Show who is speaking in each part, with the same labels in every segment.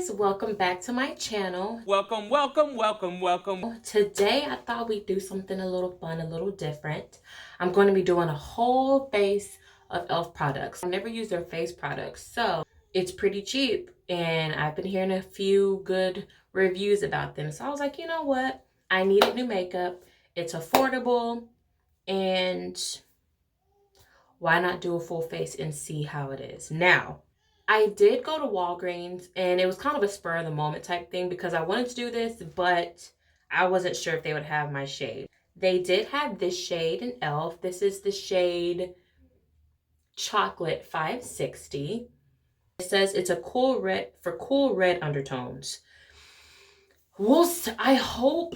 Speaker 1: guys, welcome back to my channel.
Speaker 2: Welcome, welcome, welcome, welcome.
Speaker 1: Today I thought we'd do something a little fun, a little different. I'm going to be doing a whole face of e.l.f. products. I've never used their face products, so it's pretty cheap and I've been hearing a few good reviews about them. So I was like, you know what? I needed new makeup. It's affordable and why not do a full face and see how it is? Now, I did go to Walgreens and it was kind of a spur of the moment type thing because I wanted to do this, but I wasn't sure if they would have my shade. They did have this shade in e.l.f. This is the shade Chocolate 560. It says it's a cool red for cool red undertones. I hope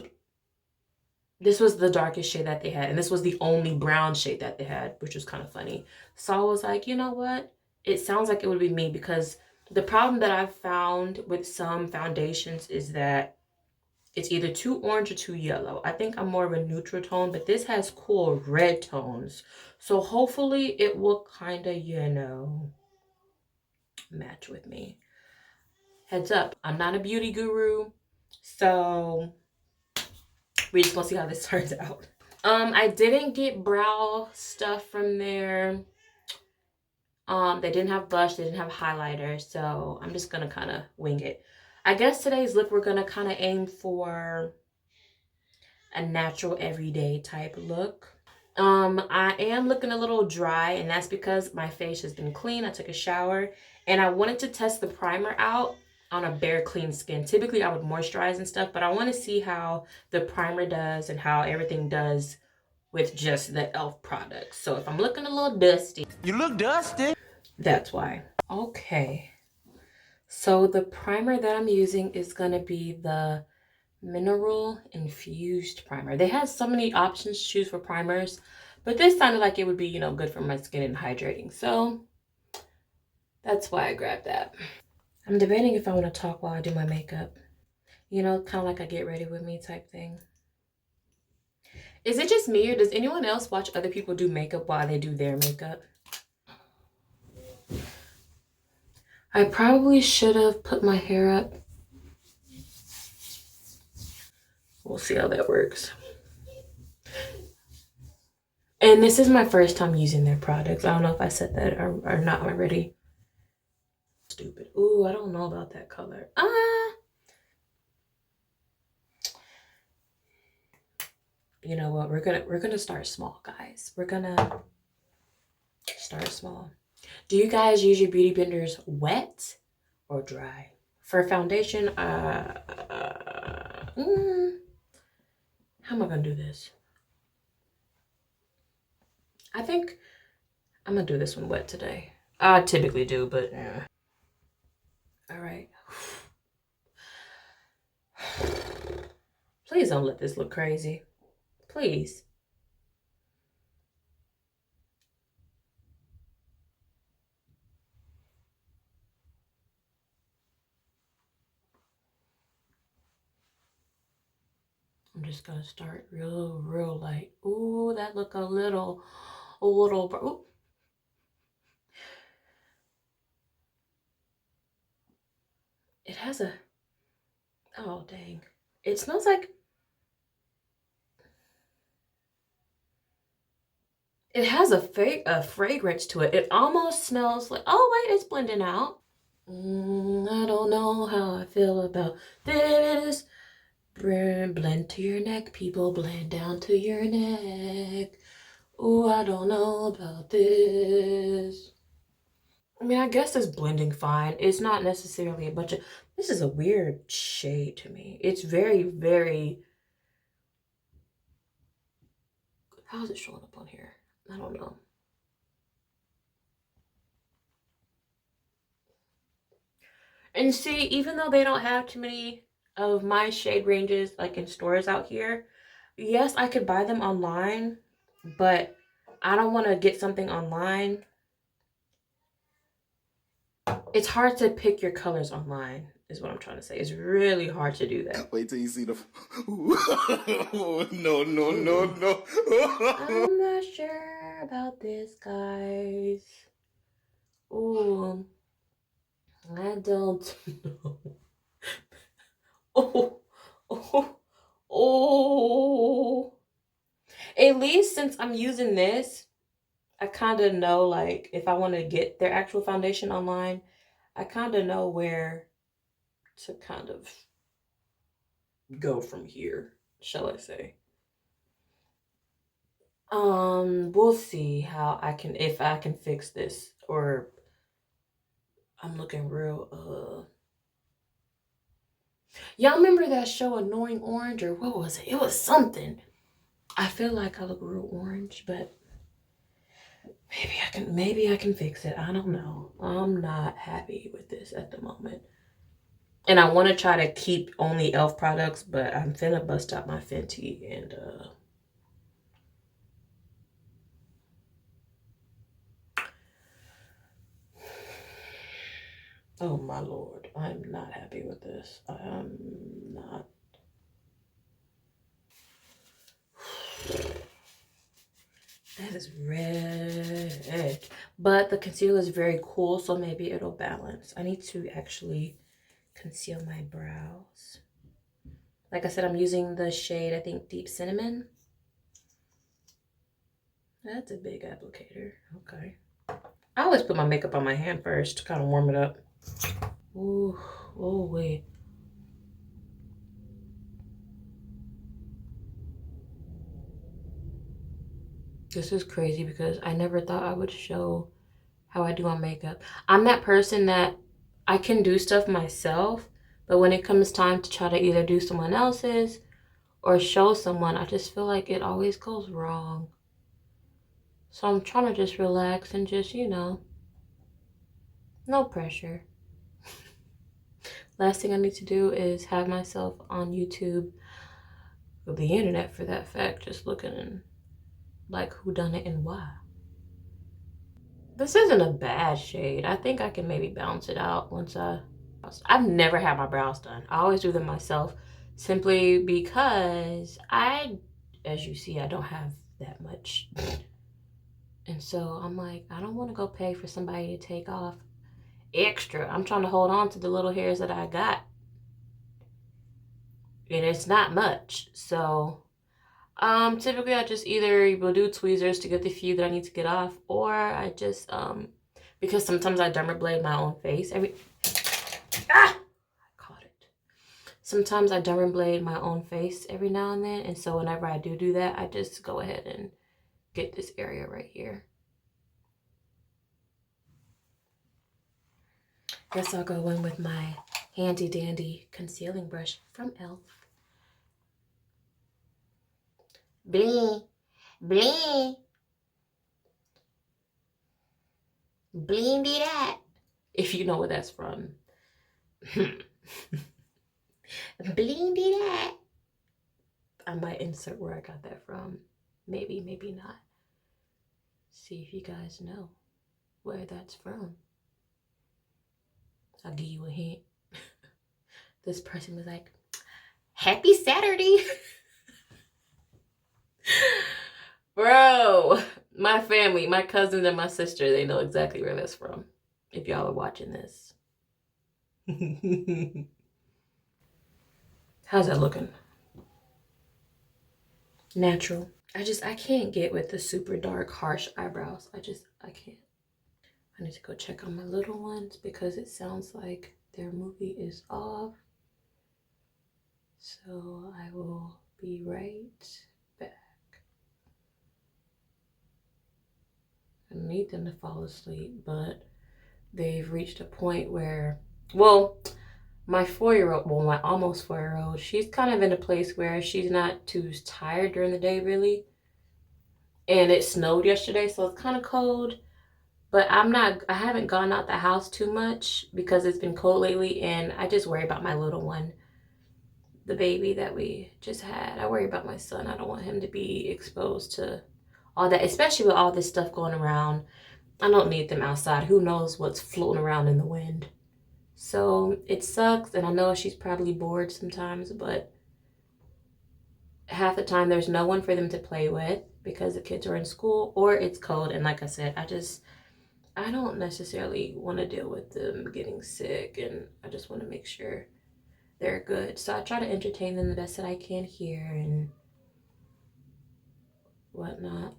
Speaker 1: this was the darkest shade that they had, and this was the only brown shade that they had, which was kind of funny. So I was like, you know what? It sounds like it would be me because the problem that I've found with some foundations is that it's either too orange or too yellow. I think I'm more of a neutral tone, but this has cool red tones. So hopefully it will kind of, match with me. Heads up, I'm not a beauty guru, so we're just gonna see how this turns out. I didn't get brow stuff from there. They didn't have blush, they didn't have highlighter, so I'm just gonna kind of wing it. I guess today's look, we're gonna kind of aim for a natural everyday type look. I am looking a little dry, and that's because my face has been clean. I took a shower, and I wanted to test the primer out on a bare clean skin. Typically I would moisturize and stuff, but I want to see how the primer does and how everything does with just the e.l.f. products. So if I'm looking a little dusty,
Speaker 2: You look dusty.
Speaker 1: that's why. Okay, so the primer that I'm using is gonna be the mineral infused primer. They had so many options to choose for primers, but this sounded like it would be, good for my skin and hydrating. So that's why I grabbed that. I'm debating if I want to talk while I do my makeup. Kind of like a get ready with me type thing. Is it just me, or does anyone else watch other people do makeup while they do their makeup? I probably should have put my hair up. We'll see how that works. And this is my first time using their products. I don't know if I said that or not already. Stupid. Ooh, I don't know about that color. You know what? We're gonna start small, guys. We're gonna start small. Do you guys use your beauty blenders wet or dry? For foundation, how am I gonna do this? I think I'm gonna do this one wet today. I typically do, but yeah. All right. Please don't let this look crazy. Please. I'm just gonna start real light. Ooh, that look a little. Ooh. It has a, oh dang. It smells like, it has a fragrance to it. It almost smells like, oh wait, it's blending out. I don't know how I feel about this. Blend to your neck, people, blend down to your neck. Ooh, I don't know about this. I mean, I guess it's blending fine. It's not necessarily a bunch of, this is a weird shade to me. It's very, how is it showing up on here? I don't know. And see, even though they don't have too many of my shade ranges like in stores out here, yes, I could buy them online, but I don't want to get something online. It's hard to pick your colors online, is what I'm trying to say. It's really hard to do that.
Speaker 3: Wait till you see the. No.
Speaker 1: I'm not sure about this, guys. Ooh, I don't know. Oh, oh, oh. At least since I'm using this, I kind of know, like, if I want to get their actual foundation online, I kind of know where to kind of go from here, shall I say. We'll see how I can, if I can fix this, or I'm looking real, y'all remember that show Annoying Orange, or what was it? It was something. I feel like I look real orange, but maybe I can fix it. I don't know. I'm not happy with this at the moment. And I want to try to keep only e.l.f. products, but I'm finna bust out my Fenty and oh my lord, I'm not happy with this. I am not. That is red. But the concealer is very cool, so maybe it'll balance. I need to actually conceal my brows. Like I said, I'm using the shade, I think, Deep Cinnamon. That's a big applicator. Okay. I always put my makeup on my hand first to kind of warm it up. Ooh, oh wait. This is crazy because I never thought I would show how I do my makeup. I'm that person that I can do stuff myself, but when it comes time to try to either do someone else's or show someone, I just feel like it always goes wrong. So I'm trying to just relax and just, no pressure. Last thing I need to do is have myself on YouTube, or the internet for that fact, just looking like who done it and why. This isn't a bad shade. I think I can maybe balance it out once I've never had my brows done. I always do them myself simply because as you see, I don't have that much. And so I'm like, I don't want to go pay for somebody to take off extra. I'm trying to hold on to the little hairs that I got. And it's not much. So typically I just either will do tweezers to get the few that I need to get off, or I just because sometimes I dermablade my own face I caught it. Sometimes I dermablade my own face every now and then, and so whenever I do that, I just go ahead and get this area right here. Guess I'll go in with my handy dandy concealing brush from e.l.f. Bling, bling, blingy that. If you know where that's from. Blingy that. I might insert where I got that from. Maybe, maybe not. See if you guys know where that's from. I'll give you a hint. This person was like, "Happy Saturday." Bro, my family, my cousins and my sister, they know exactly where that's from. If y'all are watching this. How's that looking? Natural. I can't get with the super dark, harsh eyebrows. I can't. I need to go check on my little ones because it sounds like their movie is off. So I will be right back. I need them to fall asleep, but they've reached a point where, well, my 4-year-old, well, my almost 4-year-old, she's kind of in a place where she's not too tired during the day, really. And it snowed yesterday, so it's kind of cold. But I haven't gone out the house too much because it's been cold lately, and I just worry about my little one, the baby that we just had. I worry about my son. I don't want him to be exposed to all that, especially with all this stuff going around. I don't need them outside. Who knows what's floating around in the wind. So it sucks, and I know she's probably bored sometimes, but half the time there's no one for them to play with because the kids are in school or it's cold. And like I said, I don't necessarily want to deal with them getting sick, and I just want to make sure they're good. So I try to entertain them the best that I can here and whatnot.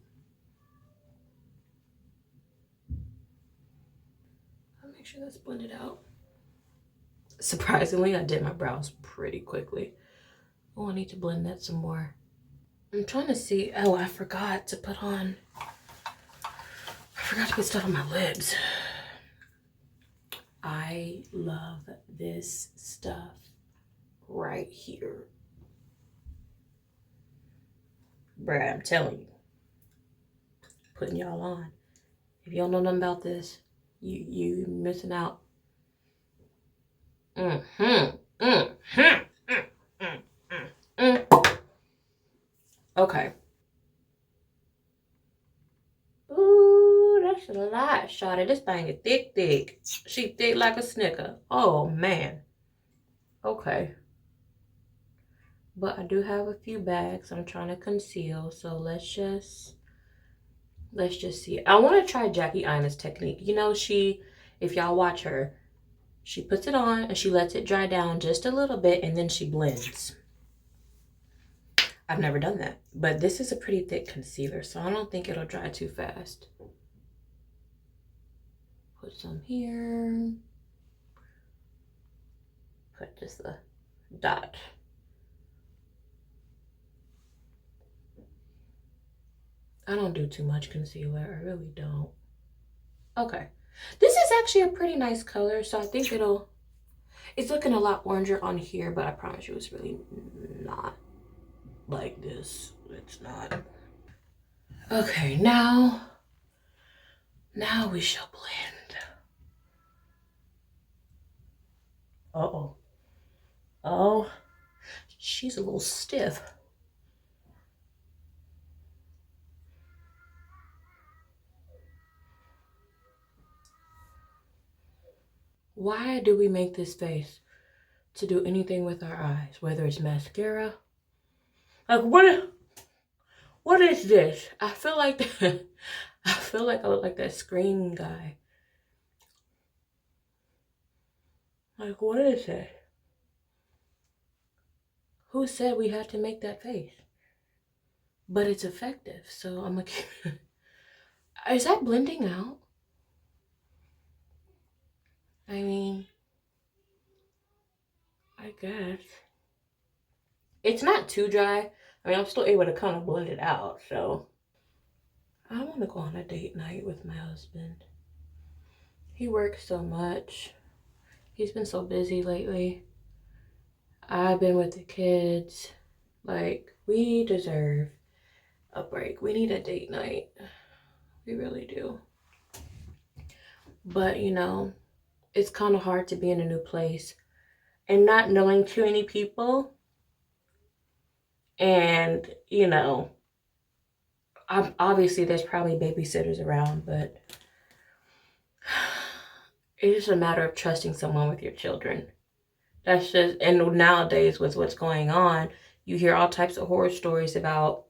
Speaker 1: I'll make sure that's blended out. Surprisingly, I did my brows pretty quickly. Oh, I need to blend that some more. I'm trying to see. Oh, I forgot to put stuff on my lips. I love this stuff right here. Bruh, I'm telling you. Putting y'all on. If you don't know nothing about this, you missing out. Okay. Ooh, that's a lot, shawty. This thing is thick. She thick like a Snicker. Oh, man. Okay. But I do have a few bags I'm trying to conceal, so let's just see. I want to try Jackie Ina's technique. You know, if y'all watch her, she puts it on and she lets it dry down just a little bit and then she blends. I've never done that, but this is a pretty thick concealer, so I don't think it'll dry too fast. Put some here. Put just a dot. I don't do too much concealer. I really don't. Okay. This is actually a pretty nice color, so I think it's looking a lot oranger on here, but I promise you it's really not like this. It's not. Okay, now we shall blend. Uh-oh. Oh, she's a little stiff. Why do we make this face to do anything with our eyes, whether it's mascara? Like, what is this? I feel like I look like that Scream guy. Like, what is it? Who said we had to make that face? But it's effective, so I'm like, is that blending out? I mean, I guess. It's not too dry. I mean, I'm still able to kind of blend it out, so. I want to go on a date night with my husband. He works so much. He's been so busy lately. I've been with the kids. Like, we deserve a break. We need a date night. We really do. But, you know, it's kind of hard to be in a new place and not knowing too many people. And, you know, obviously there's probably babysitters around, but it's just a matter of trusting someone with your children. That's just, and nowadays with what's going on, you hear all types of horror stories about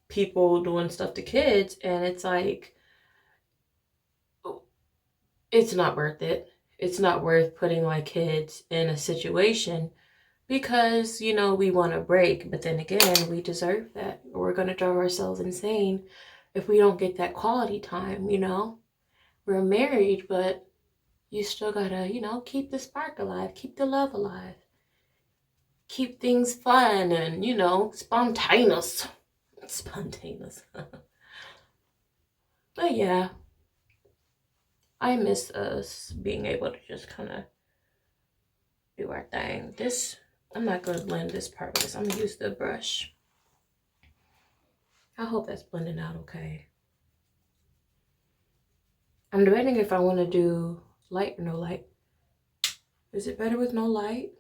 Speaker 1: people doing stuff to kids, and it's like, it's not worth it. It's not worth putting my kids in a situation because, you know, we want a break, but then again, we deserve that. We're going to drive ourselves insane if we don't get that quality time, you know? We're married, but you still gotta, you know, keep the spark alive, keep the love alive, keep things fun and, you know, spontaneous. But yeah, I miss us being able to just kind of do our thing. I'm not going to blend this part with this. I'm going to use the brush. I hope that's blending out okay. I'm debating if I want to do light or no light. Is it better with no light?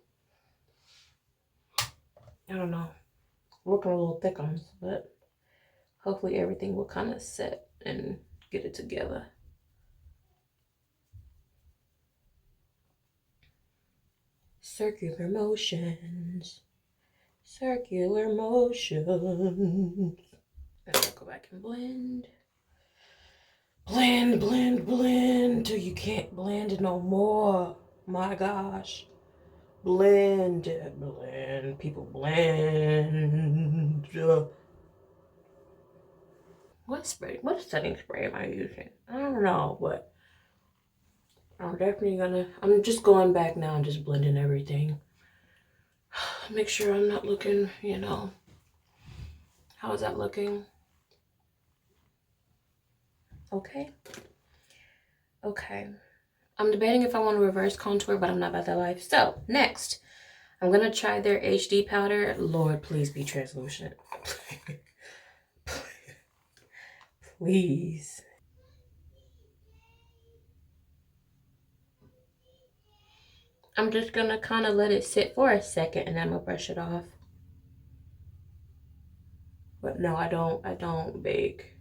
Speaker 1: I don't know. Looking a little thick on this, but hopefully everything will kind of set and get it together. Circular motions. Circular motions. And I'll go back and blend. Blend till you can't blend no more. My gosh. blend, people blend. What setting spray am I using? I don't know, but I'm just going back now and just blending everything. Make sure I'm not looking, how is that looking? Okay. I'm debating if I want to reverse contour, but I'm not about that life. So, next, I'm going to try their HD powder. Lord, please be translucent. Please. I'm just going to kind of let it sit for a second and then I'm going to brush it off. But no, I don't bake.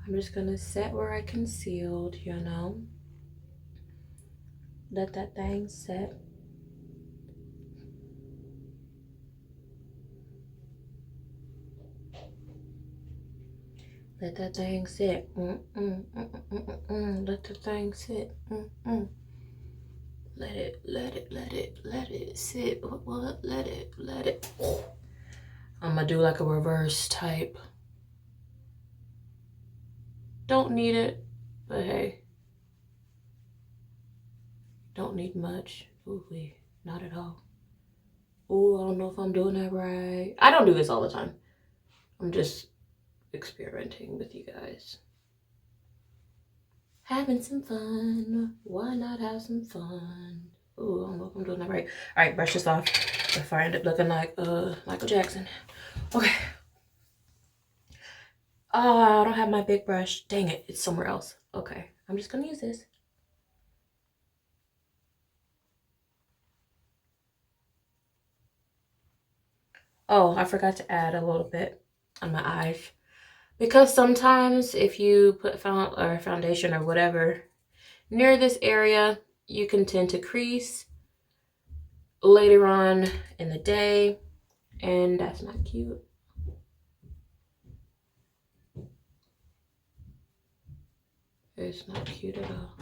Speaker 1: I'm just going to set where I concealed, Let that thing set. Let that thing sit. Let the thing sit. Let it sit. What? Let it. I'm gonna do like a reverse type. Don't need it, but hey. Don't need much. Ooh, not at all. Ooh, I don't know if I'm doing that right. I don't do this all the time. I'm just experimenting with you guys. Having some fun. Why not have some fun? Ooh, I don't know if I'm doing that right. All right, brush this off before I end up looking like Michael Jackson. Okay. Oh, I don't have my big brush. Dang it, it's somewhere else. Okay, I'm just gonna use this. Oh, I forgot to add a little bit on my eyes. Because sometimes if you put foundation or whatever near this area, you can tend to crease later on in the day, and that's not cute. It's not cute at all.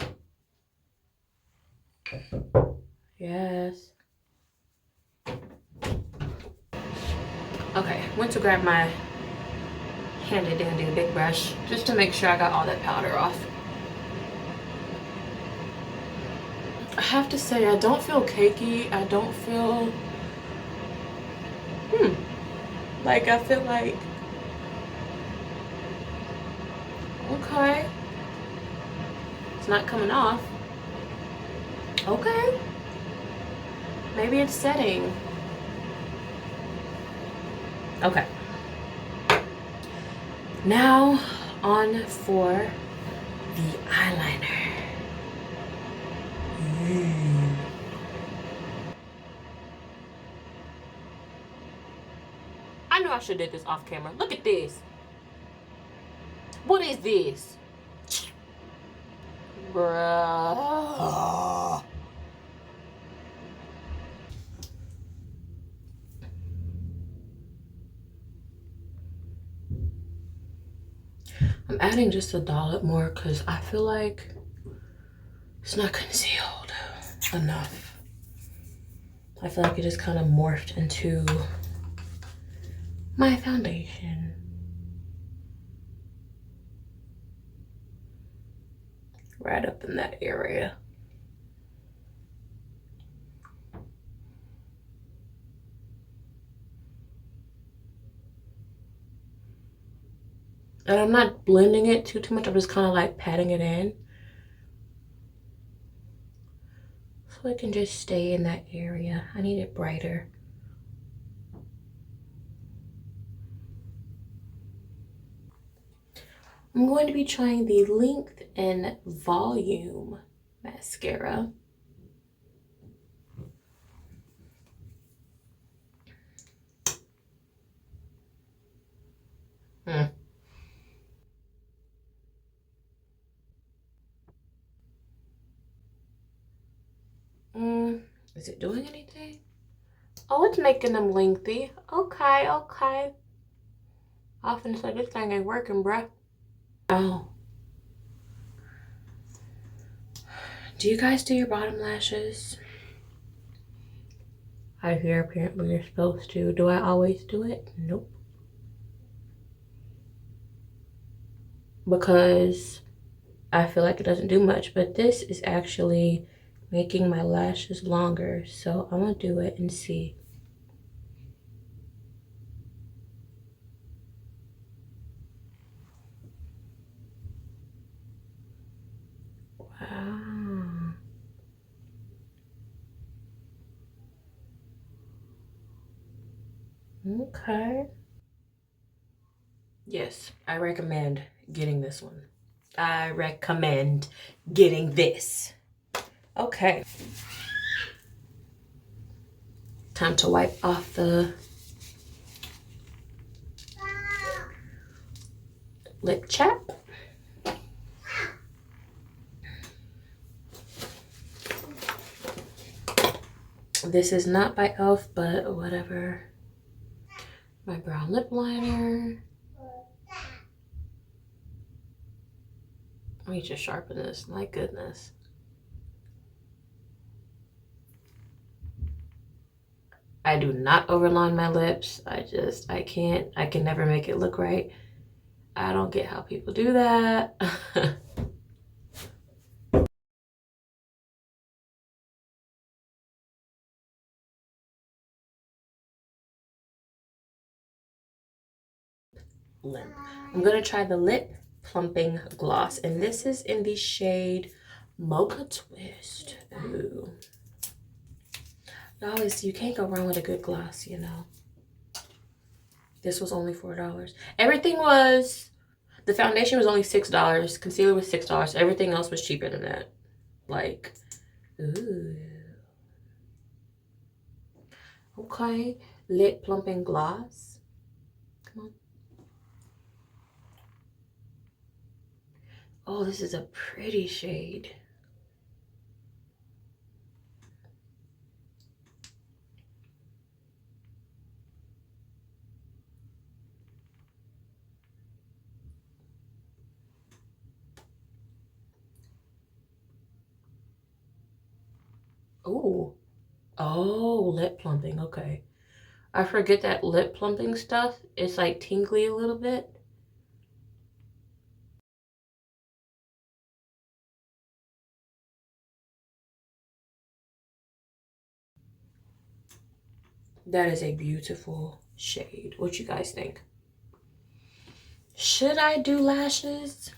Speaker 1: Yes. Okay, went to grab my handy dandy big brush just to make sure I got all that powder off. I have to say, I don't feel cakey. I don't feel like I feel like okay, it's not coming off. Okay, maybe it's setting. Okay, now on for the eyeliner. I knew I should have did this off camera. Look at this. What is this? Bruh. I'm adding just a dollop more because I feel like it's not concealed enough. I feel like it just kind of morphed into my foundation. Right up in that area. And I'm not blending it too much. I'm just kind of like patting it in. So it can just stay in that area. I need it brighter. I'm going to be trying the Length and Volume mascara. Is it doing anything? Oh, it's making them lengthy. Okay. I often say this thing ain't working, bruh. Oh. Do you guys do your bottom lashes? I hear apparently you're supposed to. Do I always do it? Nope. Because I feel like it doesn't do much, but this is actually making my lashes longer. So I'm gonna do it and see. Wow. Okay. Yes, I recommend getting this one. I recommend getting this. Okay. Time to wipe off the lip chap. This is not by e.l.f., but whatever. My brown lip liner. Let me just sharpen this. My goodness. I do not overline my lips. I can never make it look right. I don't get how people do that. Limp. I'm gonna try the lip plumping gloss, and this is in the shade Mocha Twist. Ooh. You can't go wrong with a good gloss, you know. This was only $4. Everything was, the foundation was only $6. Concealer was $6. Everything else was cheaper than that. Like, ooh. Okay, lip plumping gloss. Come on. Oh, this is a pretty shade. Ooh. Oh, lip plumping. Okay. I forget that lip plumping stuff. It's like tingly a little bit. That is a beautiful shade. What you guys think? Should I do lashes?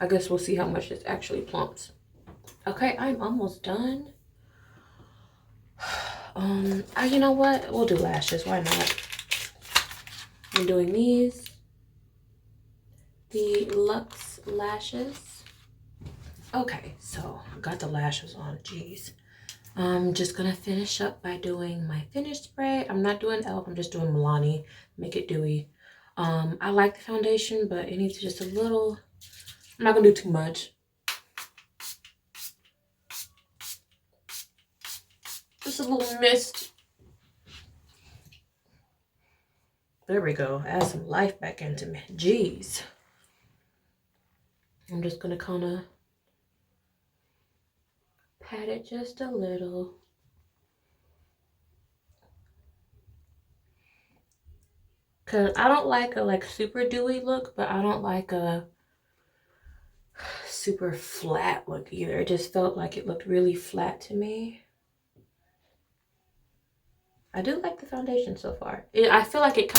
Speaker 1: I guess we'll see how much this actually plumps. Okay, I'm almost done. You know what? We'll do lashes. Why not? I'm doing these. The Luxe lashes. Okay, so I got the lashes on. Jeez. I'm just gonna finish up by doing my finish spray. I'm not doing e.l.f. I'm just doing Milani. Make it dewy. I like the foundation, but it needs just a little. I'm not gonna do too much. Just a little mist. There we go. Add some life back into me. Jeez. I'm just gonna kind of pat it just a little. Cause I don't like a super dewy look, but I don't like a super flat look either. It just felt like it looked really flat to me. I do like the foundation so far. I feel like it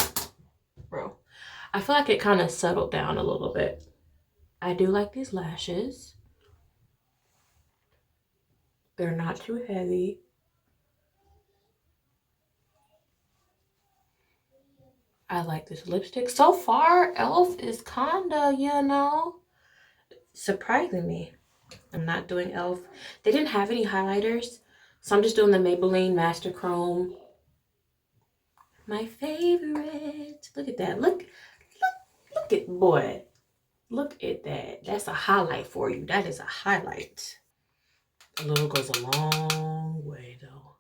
Speaker 1: kind of settled down a little bit. I do like these lashes. They're not too heavy. I like this lipstick. So far, e.l.f. is kinda, you know, surprising me. I'm not doing e.l.f. They didn't have any highlighters, so I'm just doing the Maybelline Master Chrome. My favorite. Look at that. Look at, boy. Look at that. That's a highlight for you. That is a highlight. A little goes a long way, though.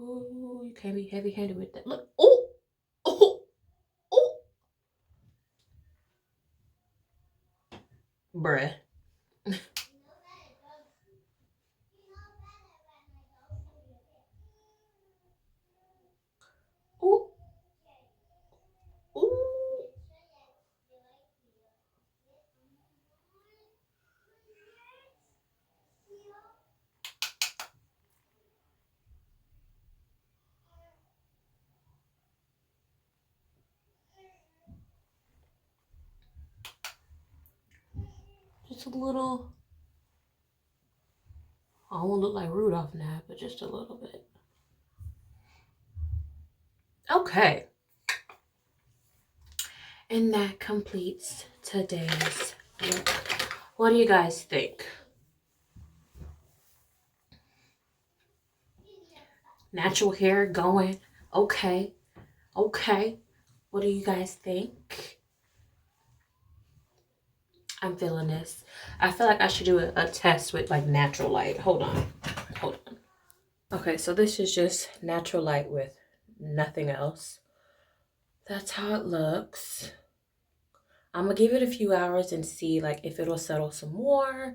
Speaker 1: Oh, you can't be heavy-handed with that. Look. Oh, oh, oh. Bruh. Oh, oh. Just a little. I won't look like Rudolph now, but just a little bit. Okay. And that completes today's look. What do you guys think? Natural hair going. Okay. Okay. What do you guys think? I'm feeling this. I feel like I should do a test with like natural light. Hold on. Hold on. Okay, so this is just natural light with nothing else. That's how it looks. I'm gonna give it a few hours and see like if it'll settle some more.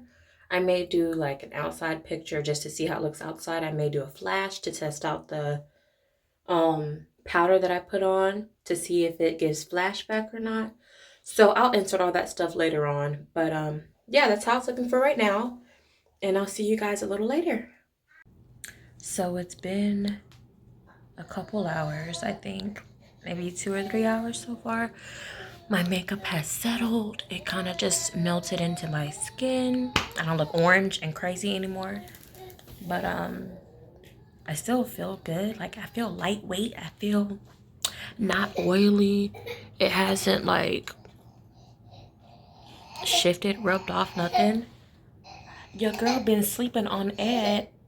Speaker 1: I may do like an outside picture just to see how it looks outside. I may do a flash to test out the powder that I put on to see if it gives flashback or not. So I'll insert all that stuff later on. But yeah, that's how it's looking for right now. And I'll see you guys a little later. So it's been a couple hours, I think. Maybe 2 or 3 hours so far. My makeup has settled. It kind of just melted into my skin. I don't look orange and crazy anymore. But I still feel good. Like I feel lightweight. I feel not oily. It hasn't like shifted, rubbed off, nothing. Your girl been sleeping on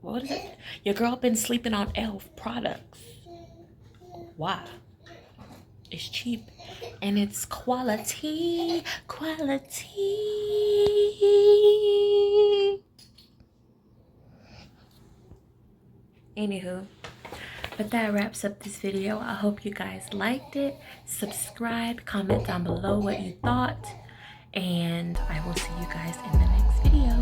Speaker 1: what is it? Your girl been sleeping on e.l.f. products. Why? It's cheap and it's quality. Anywho, but that wraps up this video. I hope you guys liked it. Subscribe, comment down below what you thought, and I will see you guys in the next video.